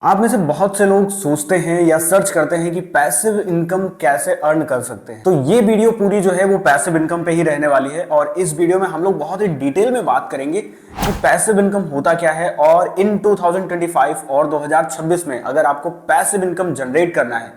आप में से बहुत से लोग सोचते हैं या सर्च करते हैं कि पैसिव इनकम कैसे अर्न कर सकते हैं। तो ये वीडियो पूरी जो है वो पैसिव इनकम पे ही रहने वाली है और इस वीडियो में हम लोग बहुत ही डिटेल में बात करेंगे कि पैसिव इनकम होता क्या है और इन 2025 और 2026 में अगर आपको पैसिव इनकम जनरेट करना है,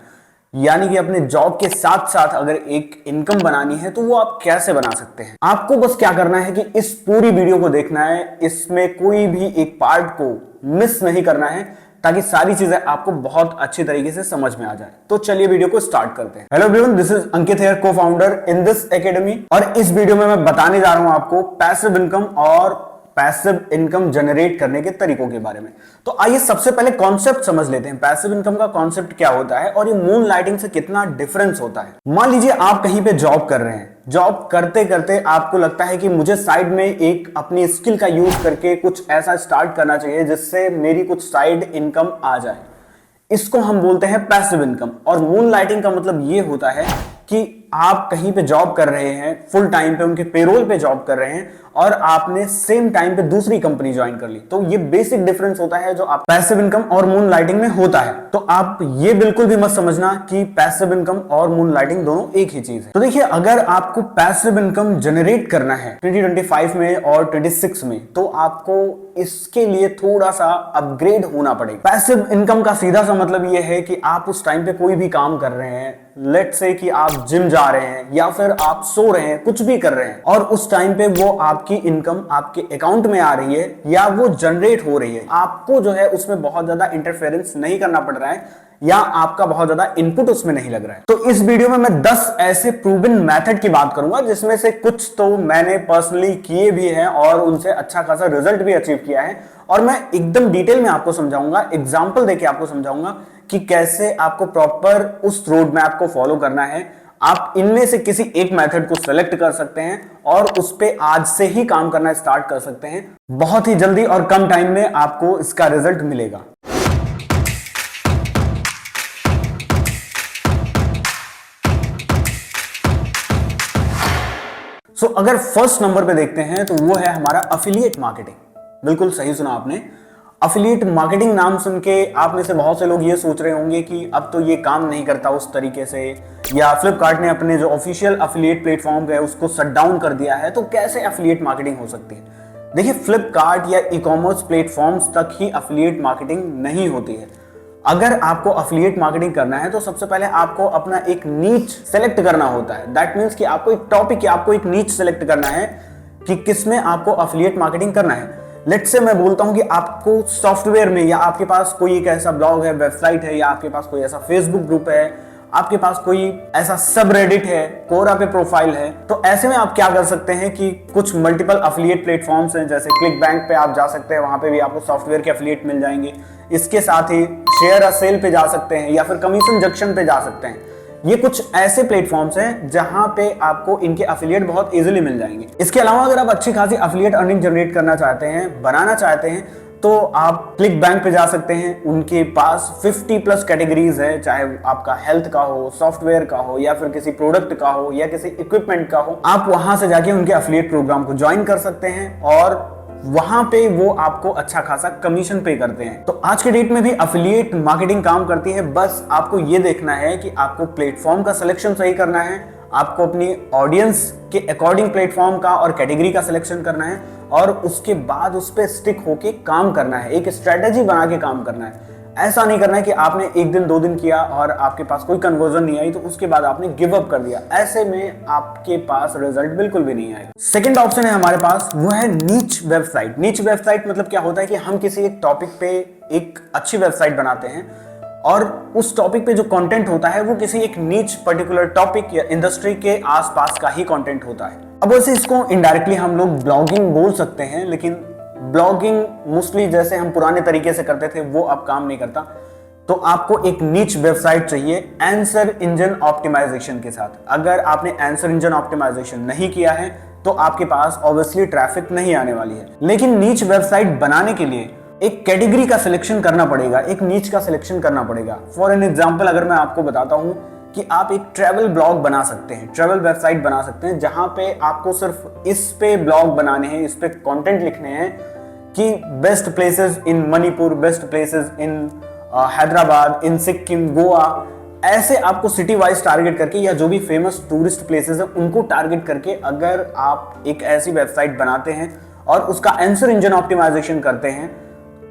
यानी कि अपने जॉब के साथ साथ अगर एक इनकम बनानी है, तो वो आप कैसे बना सकते हैं। आपको बस क्या करना है कि इस पूरी वीडियो को देखना है, इसमें कोई भी एक पार्ट को मिस नहीं करना है ताकि सारी चीजें आपको बहुत अच्छी तरीके से समझ में आ जाए। तो चलिए वीडियो को स्टार्ट करते हैं। Hello everyone, this is Ankit here, co founder in this academy, और इस वीडियो में मैं बताने जा रहा हूं आपको पैसिव इनकम और पैसिव इनकम जनरेट करने के तरीकों के बारे में। तो आइए सबसे पहले कॉन्सेप्ट समझ लेते हैं, पैसिव इनकम का कॉन्सेप्ट क्या होता है और ये मून लाइटिंग से कितना डिफरेंस होता है। मान लीजिए आप कहीं पे जॉब कर रहे हैं, जॉब करते करते आपको लगता है कि मुझे साइड में एक अपनी स्किल का यूज करके कुछ ऐसा स्टार्ट करना चाहिए जिससे मेरी कुछ साइड इनकम आ जाए। इसको हम बोलते हैं पैसिव इनकम। और मून लाइटिंग का मतलब ये होता है कि आप कहीं पे जॉब कर रहे हैं, फुल टाइम पे उनके पेरोल पे जॉब कर रहे हैं और आपने सेम टाइम पे दूसरी कंपनी ज्वाइन कर ली। तो ये बेसिक डिफरेंस होता है जो आप पैसिव इनकम और मून लाइटिंग में होता है। तो आप ये बिल्कुल भी मत समझना कि पैसिव इनकम और मून लाइटिंग दोनों एक ही चीज है। तो देखिए, अगर आपको पैसिव इनकम जनरेट करना है 2025 में और 26 में, तो आपको इसके लिए थोड़ा सा अपग्रेड होना पड़ेगा। पैसिव इनकम का सीधा सा मतलब यह है कि आप उस टाइम पे कोई भी काम कर रहे हैं, लेट्स से कि आप जिम जा रहे हैं या फिर आप सो रहे हैं, कुछ भी कर रहे हैं, और उस टाइम पे वो आपकी इनकम आपके अकाउंट में आ रही है या वो जनरेट हो रही है। आपको जो है उसमें बहुत ज्यादा इंटरफेरेंस नहीं करना पड़ रहा है या आपका बहुत ज्यादा इनपुट उसमें नहीं लग रहा है। तो इस वीडियो में मैं 10 ऐसे प्रूवन मेथड की बात करूंगा जिसमें से कुछ तो मैंने पर्सनली किए भी हैं और उनसे अच्छा खासा रिजल्ट भी अचीव किया है, और मैं एकदम डिटेल में आपको समझाऊंगा, एग्जांपल देके आपको समझाऊंगा कि कैसे आपको प्रॉपर उस रोड मैप को फॉलो करना है। आप इनमें से किसी एक मेथड को सेलेक्ट कर सकते हैं और उस पे आज से ही काम करना स्टार्ट कर सकते हैं। बहुत ही जल्दी और कम टाइम में आपको इसका रिजल्ट मिलेगा। अगर फर्स्ट नंबर पे देखते हैं तो वो है हमारा अफिलिएट मार्केटिंग। बिल्कुल सही सुना आपने, अफिलिएट मार्केटिंग नाम सुन के आप में से बहुत से लोग ये सोच रहे होंगे कि अब तो ये काम नहीं करता उस तरीके से, या फ्लिपकार्ट ने अपने जो ऑफिशियल अफिलिएट प्लेटफॉर्म है उसको शट डाउन कर दिया है, तो कैसे अफिलिएट मार्केटिंग हो सकती है। देखिए, फ्लिपकार्ट या ई कॉमर्स प्लेटफॉर्म्स तक ही अफिलिएट मार्केटिंग नहीं होती है। अगर आपको अफिलिएट मार्केटिंग करना है तो सबसे पहले आपको अपना एक नीच सेलेक्ट करना होता है। दैट मीन्स कि आपको एक टॉपिक या आपको एक नीच सेलेक्ट करना है कि किसमें आपको अफिलिएट मार्केटिंग करना है। लेट्स से मैं बोलता हूं कि आपको सॉफ्टवेयर में, या आपके पास कोई एक ऐसा ब्लॉग है, वेबसाइट है, या आपके पास कोई ऐसा फेसबुक ग्रुप है, आपके पास कोई ऐसा सब रेडिट है, कोरा पे प्रोफाइल है, तो ऐसे में आप क्या कर सकते हैं कि कुछ मल्टीपल अफिलिएट प्लेटफॉर्म्स हैं, जैसे क्लिक बैंक पे आप जा सकते हैं, वहां पे भी आपको सॉफ्टवेयर के अफिलिएट मिल जाएंगे। इसके साथ ही शेयर सेल पे जा सकते हैं या फिर कमीशन जंक्शन पे जा सकते हैं। ये कुछ ऐसे प्लेटफॉर्म्स हैं जहां पे आपको इनके अफिलिएट बहुत इजीली मिल जाएंगे। इसके अलावा अगर आप अच्छी खासी अफिलिएट अर्निंग जनरेट करना चाहते हैं, बनाना चाहते हैं, तो आप क्लिक बैंक पे जा सकते हैं। उनके पास 50+ कैटेगरीज है, चाहे आपका हेल्थ का हो, सॉफ्टवेयर का हो, या फिर किसी प्रोडक्ट का हो, या किसी इक्विपमेंट का हो। आप वहां से जाके उनके अफिलिएट प्रोग्राम को ज्वाइन कर सकते हैं और वहां पे वो आपको अच्छा खासा कमीशन पे करते हैं। तो आज के डेट में भी अफिलिएट मार्केटिंग काम करती है। बस आपको ये देखना है कि आपको प्लेटफॉर्म का सिलेक्शन सही करना है, आपको अपनी ऑडियंस के अकॉर्डिंग प्लेटफॉर्म का और कैटेगरी का सिलेक्शन करना है, और उसके बाद उस पर स्टिक होके काम करना है, एक स्ट्रेटेजी बना के काम करना है। ऐसा नहीं करना है कि आपने एक दिन 2 दिन किया और आपके पास कोई कन्वर्जन नहीं आई तो उसके बाद आपने गिव अप कर दिया। ऐसे में आपके पास रिजल्ट बिल्कुल भी नहीं आएगा। सेकंड ऑप्शन है हमारे पास, वो है नीच वेबसाइट। नीच वेबसाइट मतलब क्या होता है कि हम किसी एक टॉपिक पे एक अच्छी वेबसाइट बनाते हैं और उस टॉपिक पे जो कंटेंट होता है वो किसी एक नीच पर्टिकुलर टॉपिक या इंडस्ट्री के आसपास का ही कंटेंट होता है। अब वैसे इसको इनडायरेक्टली हम लोग ब्लॉगिंग बोल सकते हैं, लेकिन ब्लॉगिंग मोस्टली जैसे हम पुराने तरीके से करते थे वो अब काम नहीं करता। तो आपको एक नीच वेबसाइट चाहिए आंसर इंजन ऑप्टिमाइजेशन के साथ। अगर आपने आंसर इंजन ऑप्टिमाइजेशन नहीं किया है तो आपके पास ऑब्वियसली ट्रैफिक नहीं आने वाली है। लेकिन नीच वेबसाइट बनाने के लिए एक कैटेगरी का सिलेक्शन करना पड़ेगा, एक नीच का सिलेक्शन करना पड़ेगा। फॉर एन एग्जाम्पल अगर मैं आपको बताता हूं कि आप एक ट्रैवल ब्लॉग बना सकते हैं, ट्रैवल वेबसाइट बना सकते हैं, जहां पे आपको सिर्फ इस पे ब्लॉग बनाने हैं, इस पे कंटेंट लिखने हैं कि best places in Manipur, best places in Hyderabad, in Sikkim, Goa, ऐसे आपको सिटी वाइज टारगेट करके या जो भी फेमस टूरिस्ट प्लेसेस है उनको टारगेट करके अगर आप एक ऐसी वेबसाइट बनाते हैं और उसका आंसर इंजन ऑप्टिमाइजेशन करते हैं,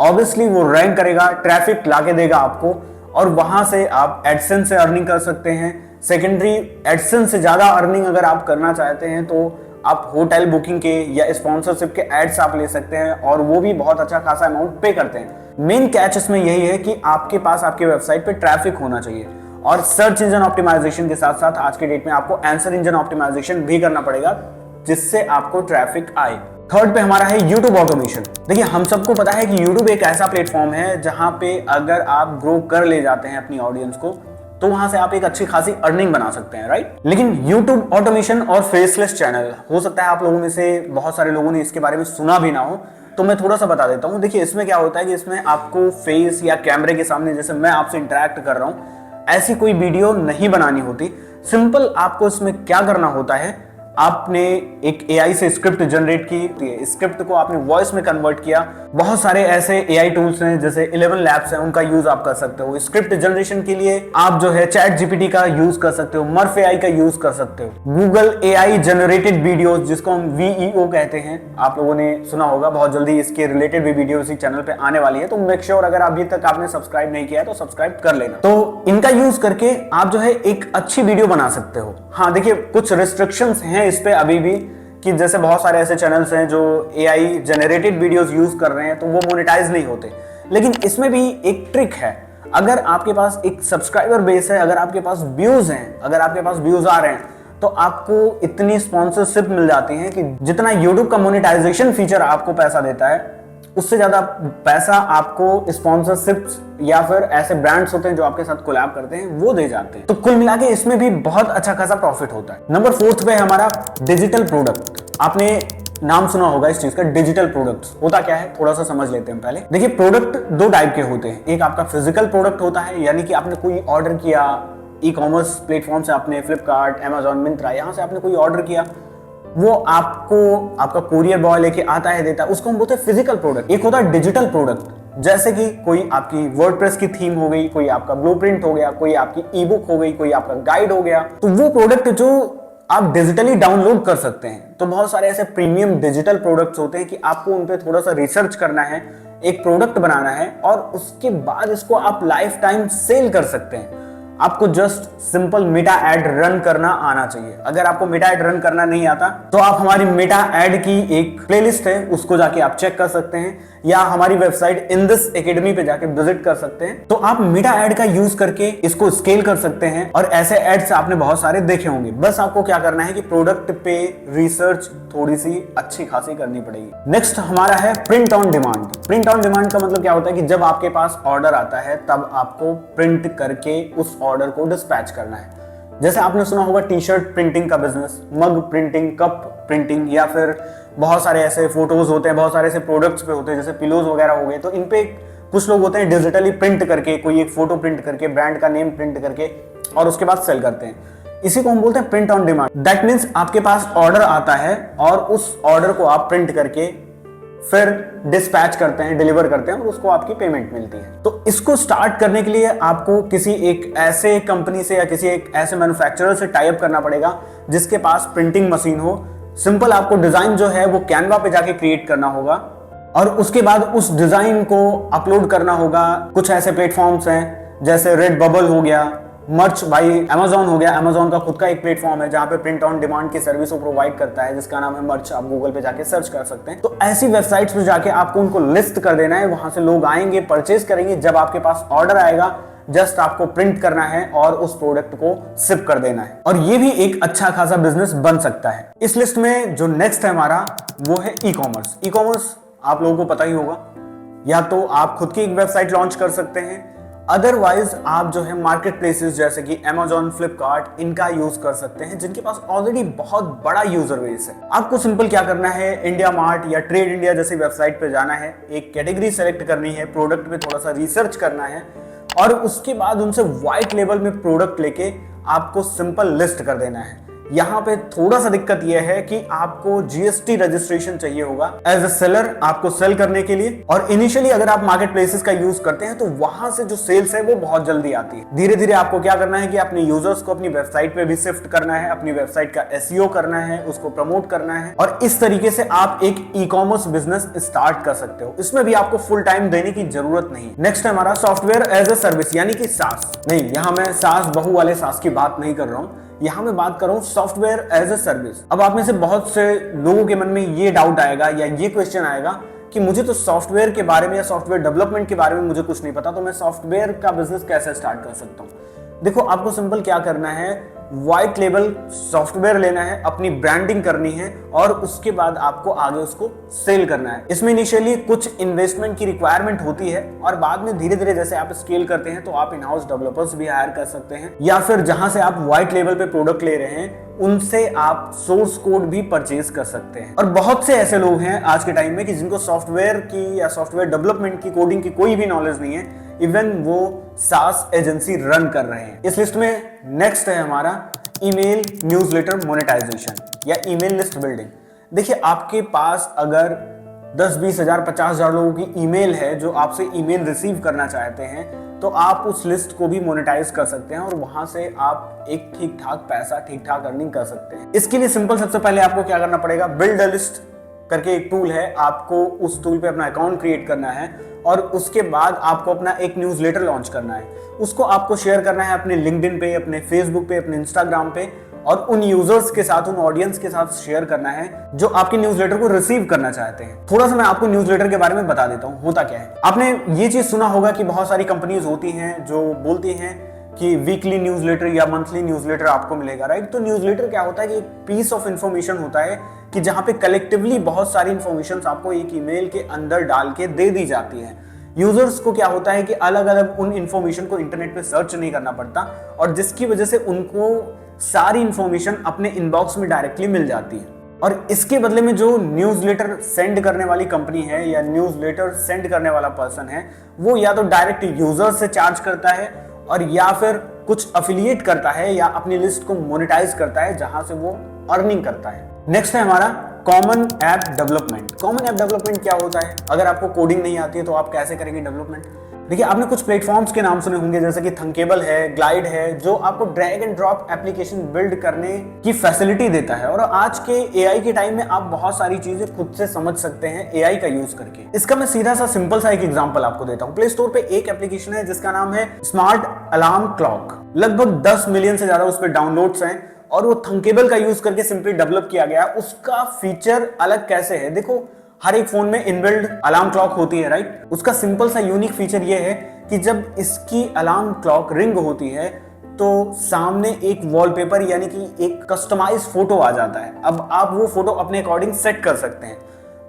ऑब्वियसली वो रैंक करेगा, ट्रैफिक लाके देगा आपको, और वहां से आप एडसेंस से अर्निंग कर सकते हैं। सेकेंडरी एडसेंस से ज्यादा अर्निंग अगर आप करना चाहते हैं तो आप होटल बुकिंग के या स्पॉन्सरशिप के एड्स आप ले सकते हैं, और वो भी बहुत अच्छा खासा अमाउंट पे करते हैं। मेन कैच इसमें यही है कि आपके पास आपकी वेबसाइट पे ट्रैफिक होना चाहिए, और सर्च इंजन ऑप्टिमाइजेशन के साथ साथ आज के डेट में आपको आंसर इंजन ऑप्टिमाइजेशन भी करना पड़ेगा जिससे आपको ट्रैफिक आए। थर्ड पे हमारा है यूट्यूब ऑटोमेशन। देखिए, हम सबको पता है कि यूट्यूब एक ऐसा प्लेटफॉर्म है जहां पे अगर आप ग्रो कर ले जाते हैं अपनी ऑडियंस को तो वहां से आप एक अच्छी खासी अर्निंग बना सकते हैं, राइट। लेकिन यूट्यूब ऑटोमेशन और फेसलेस चैनल, हो सकता है आप लोगों में से बहुत सारे लोगों ने इसके बारे में सुना भी ना हो, तो मैं थोड़ा सा बता देता हूं। देखिए, इसमें क्या होता है कि इसमें आपको फेस या कैमरे के सामने, जैसे मैं आपसे इंटरेक्ट कर रहा हूं, ऐसी कोई वीडियो नहीं बनानी होती। सिंपल आपको इसमें क्या करना होता है, आपने एक एआई से स्क्रिप्ट जनरेट की, स्क्रिप्ट को आपने वॉइस में कन्वर्ट किया। बहुत सारे ऐसे एआई टूल्स हैं जैसे 11 लैब्स हैं, उनका यूज आप कर सकते हो। स्क्रिप्ट जनरेशन के लिए आप जो है चैट जीपीटी का यूज कर सकते हो, मर्फ एआई का यूज कर सकते हो, गूगल एआई जनरेटेड वीडियोस जिसको हम वीईओ कहते हैं, आप लोगों ने सुना होगा। बहुत जल्दी इसके रिलेटेड भी वीडियो इसी चैनल पे आने वाली है, तो मेक श्योर अगर अभी तक आपने सब्सक्राइब नहीं किया है तो सब्सक्राइब कर लेना। तो इनका यूज करके आप जो है एक अच्छी वीडियो बना सकते हो। हाँ, देखिए, कुछ रिस्ट्रिक्शंस हैं इस पे अभी भी, कि जैसे बहुत सारे ऐसे चैनल्स हैं जो एआई जनरेटेड वीडियोस यूज कर रहे हैं तो वो मोनेटाइज नहीं होते। लेकिन इसमें भी एक ट्रिक है, अगर आपके पास एक सब्सक्राइबर बेस है, अगर आपके पास व्यूज हैं, अगर आपके पास व्यूज आ रहे हैं, तो आपको इतनी स्पॉन्सरशिप मिल जाती है कि जितना यूट्यूब का मोनेटाइजेशन फीचर आपको पैसा देता है, उससे ज्यादा पैसा आपको स्पॉन्सरशिप्स या फिर ऐसे ब्रांड्स होते हैं जो आपके साथ कोलैब करते हैं वो दे जाते हैं। तो कुल मिला के इसमें भी बहुत अच्छा खासा प्रॉफिट होता है। नंबर 4 पे हमारा डिजिटल प्रोडक्ट। आपने नाम सुना होगा इस चीज का, डिजिटल प्रोडक्ट्स। होता क्या है, थोड़ा सा समझ लेते हैं पहले। देखिए, प्रोडक्ट दो टाइप के होते हैं। एक आपका फिजिकल प्रोडक्ट होता है, यानी कि आपने कोई ऑर्डर किया ई कॉमर्स प्लेटफॉर्म से, आपने फ्लिपकार्ट, अमेजॉन, मिंत्रा, यहां से आपने कोई ऑर्डर किया, वो आपको आपका कुरियर बॉय लेके आता है, देता है, उसको हम बोलते हैं फिजिकल प्रोडक्ट। एक होता है डिजिटल प्रोडक्ट, जैसे कि कोई आपकी वर्डप्रेस की थीम हो गई, कोई आपका ब्लूप्रिंट हो गया, कोई आपकी ई बुक हो गई, कोई आपका गाइड हो गया। तो वो प्रोडक्ट जो आप डिजिटली डाउनलोड कर सकते हैं। तो बहुत सारे ऐसे प्रीमियम डिजिटल प्रोडक्ट्स होते हैं कि आपको उन पे थोड़ा सा रिसर्च करना है, एक प्रोडक्ट बनाना है, और उसके बाद इसको आप लाइफ टाइम सेल कर सकते हैं। आपको just simple Meta ad run करना आना चाहिए। अगर आपको मेटा एड रन करना नहीं आता तो आप हमारी मेटा एड की एक प्लेलिस्ट है, उसको जाके आप चेक कर सकते हैं, या हमारी वेबसाइट इन दिस एकेडमी पे जाके विजिट कर सकते हैं। तो आप मेटा एड का यूज करके इसको स्केल कर सकते हैं, और ऐसे एड्स आपने बहुत सारे देखे होंगे। बस आपको क्या करना है कि प्रोडक्ट पे रिसर्च थोड़ी सी अच्छी खासी करनी पड़ेगी। नेक्स्ट हमारा है print on demand. Print on demand का मतलब क्या होता है कि जब आपके पास ऑर्डर आता है तब आपको प्रिंट करके उस ऑर्डर को डिस्पैच करना है। जैसे आपने सुना होगा टी शर्ट प्रिंटिंग का बिजनेस, मग प्रिंटिंग, कप प्रिंटिंग, या फिर बहुत सारे ऐसे फोटोज होते हैं, बहुत सारे ऐसे प्रोडक्ट्स पे होते हैं जैसे पिलोज वगैरह हो गए। तो इन पे कुछ लोग होते हैं डिजिटली प्रिंट करके, कोई एक फोटो प्रिंट करके, ब्रांड का नेम प्रिंट करके, और उसके बाद सेल करते हैं। इसी को हम बोलते हैं print on demand. That means आपके पास ऑर्डर आता है और उस ऑर्डर को आप प्रिंट करके फिर डिस्पैच करते हैं, डिलीवर करते हैं, और उसको आपकी पेमेंट मिलती है। तो इसको स्टार्ट करने के लिए आपको किसी एक ऐसे कंपनी से या किसी एक ऐसे मैन्युफैक्चरर से टाई अप करना पड़ेगा जिसके पास प्रिंटिंग मशीन हो। सिंपल आपको डिजाइन जो है वो कैनवा पे जाके क्रिएट करना होगा, और उसके बाद उस डिजाइन को अपलोड करना होगा। कुछ ऐसे प्लेटफॉर्म्स हैं जैसे रेडबबल हो गया, मर्च बाई अमेजॉन हो गया। अमेजॉन का खुद का एक प्लेटफॉर्म है जहां पे प्रिंट ऑन डिमांड की सर्विस को प्रोवाइड करता है, जिसका नाम है मर्च। आप गूगल पे जाके सर्च कर सकते हैं। तो ऐसी वेबसाइट्स पे जाके आपको उनको लिस्ट कर देना है, वहां से लोग आएंगे, परचेज करेंगे। जब आपके पास ऑर्डर आएगा, जस्ट आपको प्रिंट करना है और उस प्रोडक्ट को शिप कर देना है, और ये भी एक अच्छा खासा बिजनेस बन सकता है। इस लिस्ट में जो नेक्स्ट है हमारा वो है ई कॉमर्स। ई कॉमर्स आप लोगों को पता ही होगा, या तो आप खुद की एक वेबसाइट लॉन्च कर सकते हैं, अदरवाइज आप जो है मार्केट प्लेसेस जैसे कि Amazon, फ्लिपकार्ट, इनका यूज कर सकते हैं, जिनके पास ऑलरेडी बहुत बड़ा यूजर बेस है। आपको सिंपल क्या करना है, इंडिया मार्ट या ट्रेड इंडिया जैसी वेबसाइट पे जाना है, एक कैटेगरी सेलेक्ट करनी है, प्रोडक्ट पे थोड़ा सा रिसर्च करना है, और उसके बाद उनसे व्हाइट लेबल में प्रोडक्ट लेके आपको सिंपल लिस्ट कर देना है। यहाँ पे थोड़ा सा दिक्कत यह है कि आपको जीएसटी रजिस्ट्रेशन चाहिए होगा एज अ सेलर आपको सेल करने के लिए। और इनिशियली अगर आप मार्केट प्लेसेस का यूज करते हैं तो वहां से जो सेल्स है वो बहुत जल्दी आती है। धीरे धीरे आपको क्या करना है कि अपने यूजर्स को अपनी वेबसाइट पे भी शिफ्ट करना है, अपनी वेबसाइट का एसईओ करना है, उसको प्रमोट करना है, और इस तरीके से आप एक ई कॉमर्स बिजनेस स्टार्ट कर सकते हो। इसमें भी आपको फुल टाइम देने की जरूरत नहीं। नेक्स्ट है हमारा सॉफ्टवेयर एज अ सर्विस यानी कि सास। नहीं, यहां मैं सास बहु वाले सास की बात नहीं कर रहा हूं, यहां मैं बात कर रहा हूं सॉफ्टवेयर एज अ सर्विस। अब आप में से बहुत से लोगों के मन में ये डाउट आएगा या ये क्वेश्चन आएगा कि मुझे तो सॉफ्टवेयर के बारे में या सॉफ्टवेयर डेवलपमेंट के बारे में मुझे कुछ नहीं पता, तो मैं सॉफ्टवेयर का बिजनेस कैसे स्टार्ट कर सकता हूं। देखो, आपको सिंपल क्या करना है, व्हाइट लेबल सॉफ्टवेयर लेना है, अपनी ब्रांडिंग करनी है और उसके बाद आपको आगे उसको सेल करना है। इसमें इनिशियली कुछ इन्वेस्टमेंट की रिक्वायरमेंट होती है और बाद में धीरे धीरे जैसे आप स्केल करते हैं तो आप इन हाउस डेवलपर्स भी हायर कर सकते हैं, या फिर जहां से आप व्हाइट लेबल पे प्रोडक्ट ले रहे हैं उनसे आप सोर्स कोड भी परचेज कर सकते हैं। और बहुत से ऐसे लोग हैं आज के टाइम में कि जिनको सॉफ्टवेयर की या सॉफ्टवेयर डेवलपमेंट की, कोडिंग की कोई भी नॉलेज नहीं है, इवन वो सास एजेंसी रन कर रहे हैं। इस लिस्ट में नेक्स्ट है हमारा ईमेल न्यूज़लेटर मोनेटाइजेशन या ईमेल लिस्ट बिल्डिंग। देखिए, आपके पास अगर 10, 20 हजार, 50 हजार लोगों की ईमेल है जो आपसे ईमेल रिसीव करना चाहते हैं, तो आप उस लिस्ट को भी मोनेटाइज कर सकते हैं और वहां से आप एक ठीक ठाक पैसा, ठीक ठाक अर्निंग कर सकते हैं। इसके लिए सिंपल, सबसे पहले आपको क्या करना पड़ेगा, बिल्ड अ लिस्ट करके एक टूल है, आपको उस टूल पे अपना अकाउंट क्रिएट करना है और उसके बाद आपको अपना एक न्यूज़लेटर लॉन्च करना है। उसको आपको शेयर करना है अपने लिंक्डइन पे, अपने फेसबुक पे, अपने इंस्टाग्राम पे, और उन यूजर्स के साथ, उन ऑडियंस के साथ शेयर करना है जो आपके न्यूज़लेटर को रिसीव करना चाहते हैं। थोड़ा सा मैं आपको न्यूज़लेटर के बारे में बता देता हूँ, होता क्या है। आपने ये चीज सुना होगा कि बहुत सारी कंपनीज होती हैं जो बोलती हैं कि वीकली न्यूज़लेटर या मंथली न्यूज़लेटर आपको मिलेगा, राइट। तो न्यूज़लेटर क्या होता है कि एक पीस ऑफ इंफॉर्मेशन होता है कि जहां पे कलेक्टिवली बहुत सारी इंफॉर्मेशन आपको एक ईमेल के अंदर डाल के दे दी जाती है। यूजर्स को क्या होता है कि अलग अलग उन इंफॉर्मेशन को इंटरनेट पे सर्च नहीं करना पड़ता और जिसकी वजह से उनको सारी इंफॉर्मेशन अपने इनबॉक्स में डायरेक्टली मिल जाती है। और इसके बदले में जो न्यूज़लेटर सेंड करने वाली कंपनी है या न्यूज़लेटर सेंड करने वाला पर्सन है, वो या तो डायरेक्ट यूजर से चार्ज करता है और या फिर कुछ अफिलिएट करता है या अपनी लिस्ट को मोनेटाइज करता है जहां से वो अर्निंग करता है। नेक्स्ट है हमारा common app development. Common app development क्या होता है, अगर आपको कोडिंग नहीं आती है तो आप कैसे करेंगे डेवलपमेंट। देखिए, आपने कुछ प्लेटफॉर्म्स के नाम सुने होंगे जैसे कि थंकेबल है, ग्लाइड है, जो आपको drag and drop application build करने की फैसिलिटी देता है। और आज के एआई के टाइम में आप बहुत सारी चीजें खुद से समझ सकते हैं एआई का यूज करके। इसका मैं सीधा सा सिंपल सा एक एग्जांपल आपको देता हूं। प्ले स्टोर पे एक एप्लीकेशन है जिसका नाम है स्मार्ट अलार्म क्लॉक। लगभग 10 मिलियन से ज्यादा उस पर डाउनलोड्स हैं और वो थंकेबल का यूज करके सिंपली डेवलप किया गया। उसका फीचर अलग कैसे है, देखो, हर एक फोन में इनबिल्ड अलार्म क्लॉक होती है, राइट। उसका सिंपल सा यूनिक फीचर ये है कि जब इसकी अलार्म क्लॉक रिंग होती है तो सामने एक वॉलपेपर यानी कि एक कस्टमाइज फोटो आ जाता है। अब आप वो फोटो अपने अकॉर्डिंग सेट कर सकते हैं।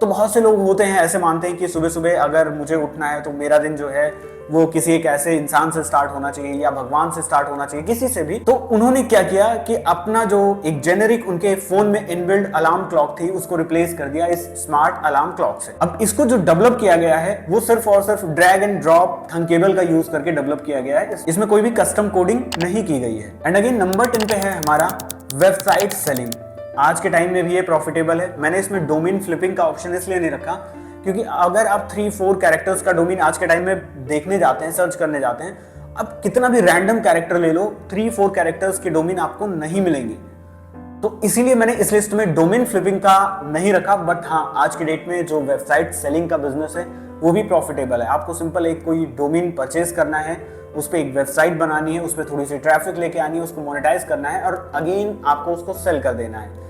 तो बहुत से लोग होते हैं ऐसे मानते हैं कि सुबह सुबह अगर मुझे उठना है तो मेरा दिन जो है वो किसी एक ऐसे इंसान से स्टार्ट होना चाहिए या भगवान से स्टार्ट होना चाहिए, किसी से भी। तो उन्होंने क्या किया कि अपना जो एक जेनेरिक उनके फोन में इनबिल्ड अलार्म क्लॉक थी उसको रिप्लेस कर दिया इस स्मार्ट अलार्म क्लॉक से। अब इसको जो डेवलप किया गया है वो सिर्फ और सिर्फ ड्रैग एंड ड्रॉप थंकेबल का यूज करके डेवलप किया गया है। इसमें कोई भी कस्टम कोडिंग नहीं की गई है। एंड अगेन नंबर 10 पे है हमारा वेबसाइट सेलिंग। आज के टाइम में भी ये प्रॉफिटेबल है। मैंने इसमें डोमेन फ्लिपिंग का ऑप्शन इसलिए नहीं रखा क्योंकि अगर आप 3-4 कैरेक्टर्स का डोमेन आज के टाइम में देखने जाते हैं, सर्च करने जाते हैं, अब कितना भी रैंडम कैरेक्टर ले लो, 3-4 कैरेक्टर्स के डोमेन आपको नहीं मिलेंगे। तो इसीलिए मैंने इस लिस्ट में डोमेन फ्लिपिंग का नहीं रखा। बट हाँ, आज के डेट में जो वेबसाइट सेलिंग का बिजनेस है वो भी प्रॉफिटेबल है। आपको सिंपल एक कोई डोमेन परचेज करना है, उस पर एक वेबसाइट बनानी है, उस पर थोड़ी सी ट्रैफिक लेके आनी है, उसको मोनेटाइज करना है और अगेन आपको उसको सेल कर देना है।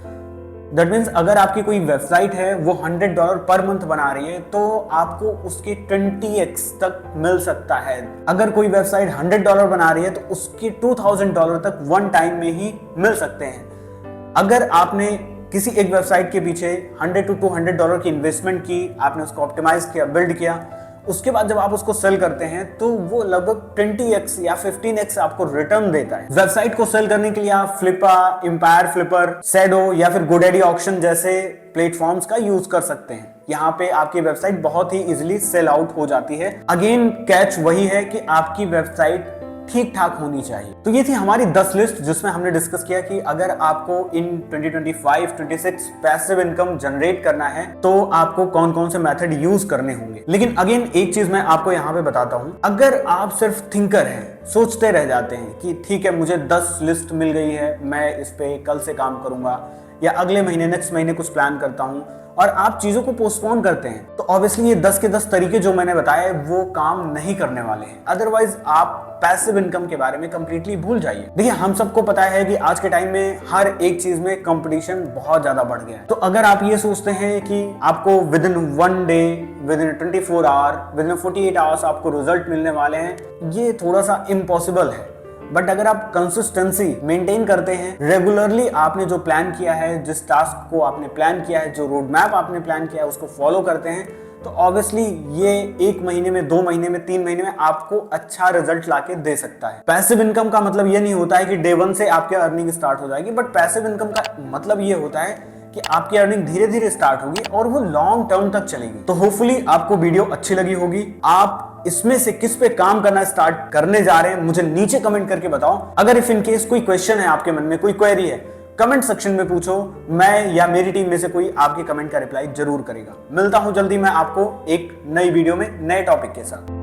दैट मीन्स अगर आपकी कोई वेबसाइट है वो $100 पर मंथ बना रही है तो आपको उसके 20x तक मिल सकता है। अगर कोई वेबसाइट $100 बना रही है तो उसके $2000 तक वन टाइम में ही मिल सकते हैं। अगर आपने किसी एक वेबसाइट के पीछे $100 to $200 की इन्वेस्टमेंट की, आपने उसको ऑप्टिमाइज किया, बिल्ड किया, उसके बाद जब आप उसको सेल करते हैं तो वो लगभग 20x या 15x आपको रिटर्न देता है। वेबसाइट को सेल करने के लिए आप फ्लिपा, एम्पायर फ्लिपर, सेडो या फिर गोडैडी ऑक्शन जैसे प्लेटफॉर्म्स का यूज कर सकते हैं। यहाँ पे आपकी वेबसाइट बहुत ही इजीली सेल आउट हो जाती है। अगेन कैच वही है कि आपकी वेबसाइट ठीक ठाक होनी चाहिए। तो ये थी हमारी 10 लिस्ट जिसमें हमने डिस्कस किया कि अगर आपको इन 2025-26 पैसिव इनकम जनरेट करना है तो आपको कौन कौन से मेथड यूज करने होंगे। लेकिन अगेन एक चीज मैं आपको यहाँ पे बताता हूँ, अगर आप सिर्फ थिंकर हैं, सोचते रह जाते हैं कि ठीक है मुझे 10 लिस्ट मिल गई है, मैं इस पे कल से काम करूंगा या अगले महीने नेक्स्ट महीने कुछ प्लान करता हूं, और आप चीजों को पोस्टपोन करते हैं, तो ऑब्वियसली ये 10 के 10 तरीके जो मैंने बताए वो काम नहीं करने वाले हैं। अदरवाइज आप पैसिव इनकम के बारे में कंप्लीटली भूल जाइए। देखिए हम सबको पता है कि आज के टाइम में हर एक चीज में कंपटीशन बहुत ज्यादा बढ़ गया है। तो अगर आप ये सोचते हैं कि आपको within 1 day, within 24 hour, within 48 hours आपको रिजल्ट मिलने वाले हैं, ये थोड़ा सा इम्पॉसिबल है। बट अगर आप कंसिस्टेंसी मेंटेन करते हैं, रेगुलरली आपने जो प्लान किया है, जिस टास्क को आपने प्लान किया है, जो रोड मैप आपने प्लान किया है उसको फॉलो करते हैं, तो ऑब्वियसली ये 1 महीने में, 2 महीने में, 3 महीने में आपको अच्छा रिजल्ट लाके दे सकता है। पैसिव इनकम का मतलब ये नहीं होता है कि डे 1 से आपकी अर्निंग स्टार्ट हो जाएगी, बट पैसिव इनकम का मतलब ये होता है कि आपकी अर्निंग धीरे धीरे स्टार्ट होगी और वो लॉन्ग टर्म तक चलेगी। तो होपफुली आपको वीडियो अच्छी लगी होगी। आप इसमें से किस पे काम करना स्टार्ट करने जा रहे हैं मुझे नीचे कमेंट करके बताओ। अगर इफ इन केस कोई क्वेश्चन है आपके मन में, कोई क्वेरी है, कमेंट सेक्शन में पूछो, मैं या मेरी टीम में से कोई आपके कमेंट का रिप्लाई जरूर करेगा। मिलता हूं जल्दी मैं आपको एक नई वीडियो में नए टॉपिक के साथ।